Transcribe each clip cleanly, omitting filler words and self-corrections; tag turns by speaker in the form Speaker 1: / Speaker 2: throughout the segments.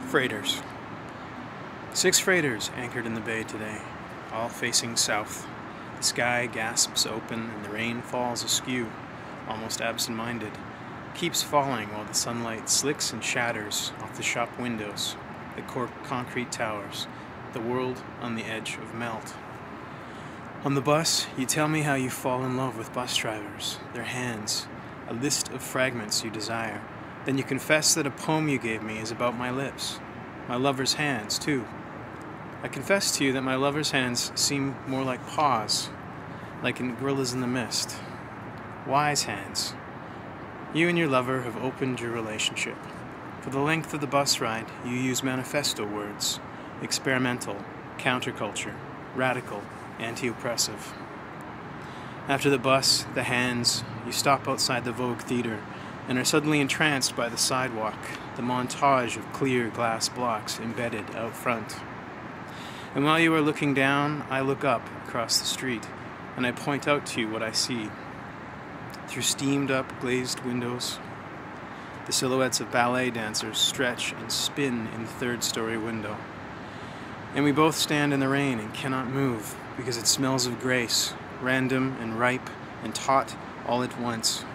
Speaker 1: Freighters. 6 freighters anchored in the bay today, all facing south. The sky gasps open and the rain falls askew, almost absent-minded. Keeps falling while the sunlight slicks and shatters off the shop windows, the concrete towers, the world on the edge of melt. On the bus, you tell me how you fall in love with bus drivers, their hands, a list of fragments you desire. Then you confess that a poem you gave me is about my lips, my lover's hands, too. I confess to you that my lover's hands seem more like paws, like in Gorillas in the Mist. Wise hands. You and your lover have opened your relationship. For the length of the bus ride, you use manifesto words: experimental, counterculture, radical, anti-oppressive. After the bus, the hands, you stop outside the Vogue Theater and are suddenly entranced by the sidewalk, the montage of clear glass blocks embedded out front. And while you are looking down, I look up across the street, and I point out to you what I see. Through steamed-up glazed windows, the silhouettes of ballet dancers stretch and spin in the third-story window. And we both stand in the rain and cannot move, because it smells of grace, random and ripe and taut all at once.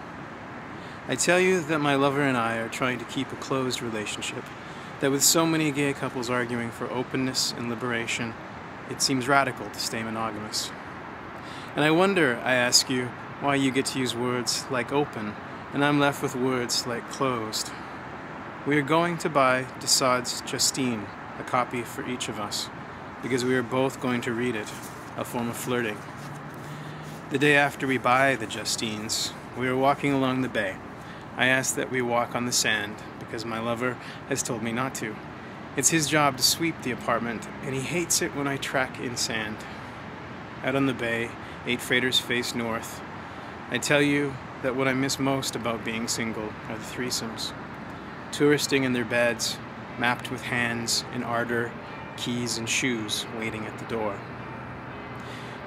Speaker 1: I tell you that my lover and I are trying to keep a closed relationship, that with so many gay couples arguing for openness and liberation, it seems radical to stay monogamous. And I wonder, I ask you, why you get to use words like open, and I'm left with words like closed. We are going to buy de Sade's Justine, a copy for each of us, because we are both going to read it, a form of flirting. The day after we buy the Justines, we are walking along the bay. I ask that we walk on the sand, because my lover has told me not to. It's his job to sweep the apartment, and he hates it when I track in sand. Out on the bay, 8 freighters face north. I tell you that what I miss most about being single are the threesomes. Touristing in their beds, mapped with hands and ardor, keys and shoes waiting at the door.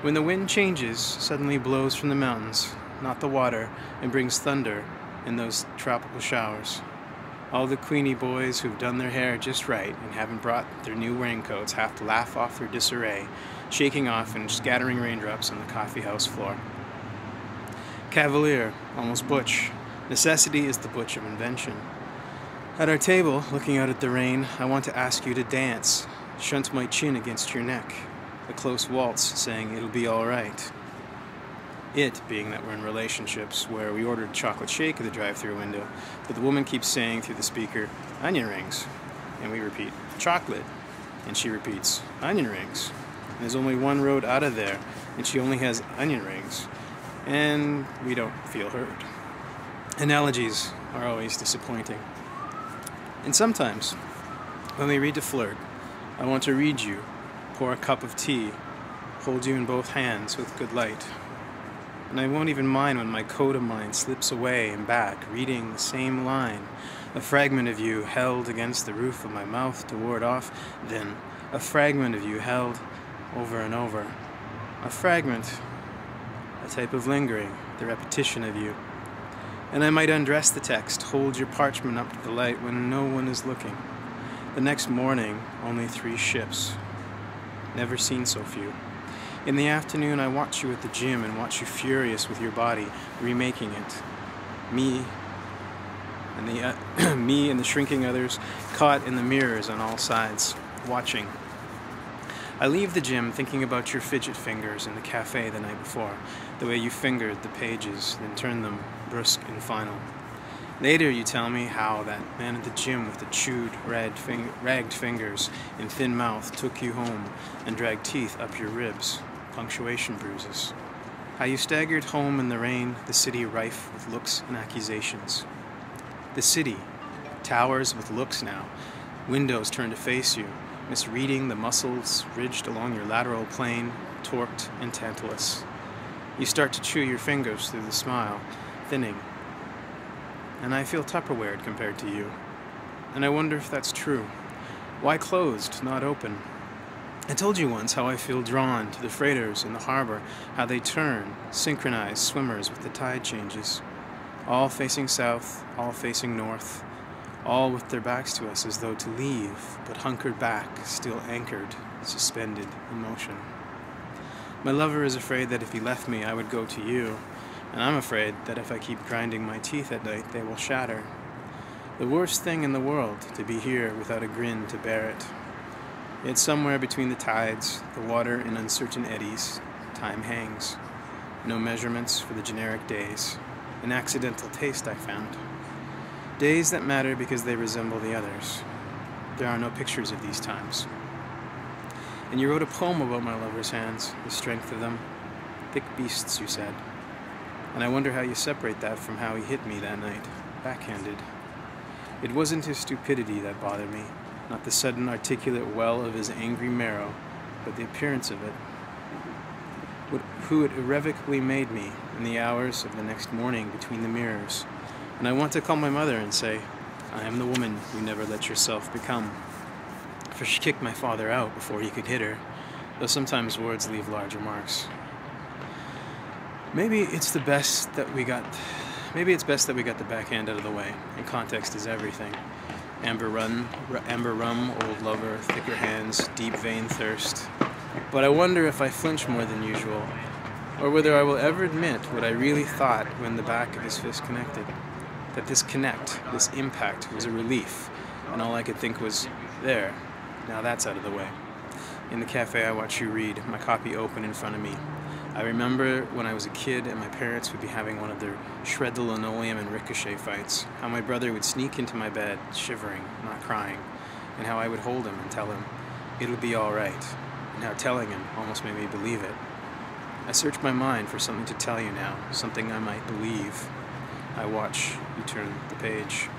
Speaker 1: When the wind changes, suddenly blows from the mountains, not the water, and brings thunder in those tropical showers. All the Queenie boys who've done their hair just right and haven't brought their new raincoats have to laugh off their disarray, shaking off and scattering raindrops on the coffeehouse floor. Cavalier, almost butch. Necessity is the butch of invention. At our table, looking out at the rain, I want to ask you to dance, shunt my chin against your neck, a close waltz saying it'll be all right. It being that we're in relationships where we ordered chocolate shake at the drive-thru window, but the woman keeps saying through the speaker, onion rings, and we repeat, chocolate, and she repeats, onion rings. And there's only one road out of there, and she only has onion rings, and we don't feel heard. Analogies are always disappointing. And sometimes, when we read to flirt, I want to read you, pour a cup of tea, hold you in both hands with good light. And I won't even mind when my coat of mine slips away and back, reading the same line, a fragment of you held against the roof of my mouth to ward off, then a fragment of you held over and over. A fragment, a type of lingering, the repetition of you. And I might undress the text, hold your parchment up to the light when no one is looking. The next morning, only 3 ships. Never seen so few. In the afternoon, I watch you at the gym and watch you furious with your body, remaking it. Me and the shrinking others, caught in the mirrors on all sides, watching. I leave the gym thinking about your fidget fingers in the cafe the night before, the way you fingered the pages, then turned them brusque and final. Later, you tell me how that man at the gym with the chewed, ragged fingers and thin mouth took you home and dragged teeth up your ribs, punctuation bruises. How you staggered home in the rain, the city rife with looks and accusations. The city, towers with looks now, windows turned to face you, misreading the muscles ridged along your lateral plane, torqued and tantalus. You start to chew your fingers through the smile, thinning. And I feel Tupperwared compared to you. And I wonder if that's true. Why closed, not open? I told you once how I feel drawn to the freighters in the harbor, how they turn, synchronize swimmers with the tide changes. All facing south, all facing north, all with their backs to us as though to leave, but hunkered back, still anchored, suspended in motion. My lover is afraid that if he left me, I would go to you, and I'm afraid that if I keep grinding my teeth at night, they will shatter. The worst thing in the world, to be here without a grin to bear it. Yet somewhere between the tides, the water in uncertain eddies, time hangs. No measurements for the generic days. An accidental taste I found. Days that matter because they resemble the others. There are no pictures of these times. And you wrote a poem about my lover's hands, the strength of them. Thick beasts, you said. And I wonder how you separate that from how he hit me that night, backhanded. It wasn't his stupidity that bothered me, not the sudden articulate well of his angry marrow, but the appearance of it. Who it irrevocably made me in the hours of the next morning between the mirrors. And I want to call my mother and say, I am the woman you never let yourself become. For she kicked my father out before he could hit her, though sometimes words leave larger marks. Maybe it's best that we got the backhand out of the way, and context is everything. Amber rum, old lover, thicker hands, deep vein thirst. But I wonder if I flinch more than usual, or whether I will ever admit what I really thought when the back of his fist connected. That this connect, this impact, was a relief, and all I could think was, there, now that's out of the way. In the cafe I watch you read, my copy open in front of me. I remember when I was a kid and my parents would be having one of their shred the linoleum and ricochet fights, how my brother would sneak into my bed, shivering, not crying, and how I would hold him and tell him, it'll be all right, and how telling him almost made me believe it. I search my mind for something to tell you now, something I might believe. I watch you turn the page.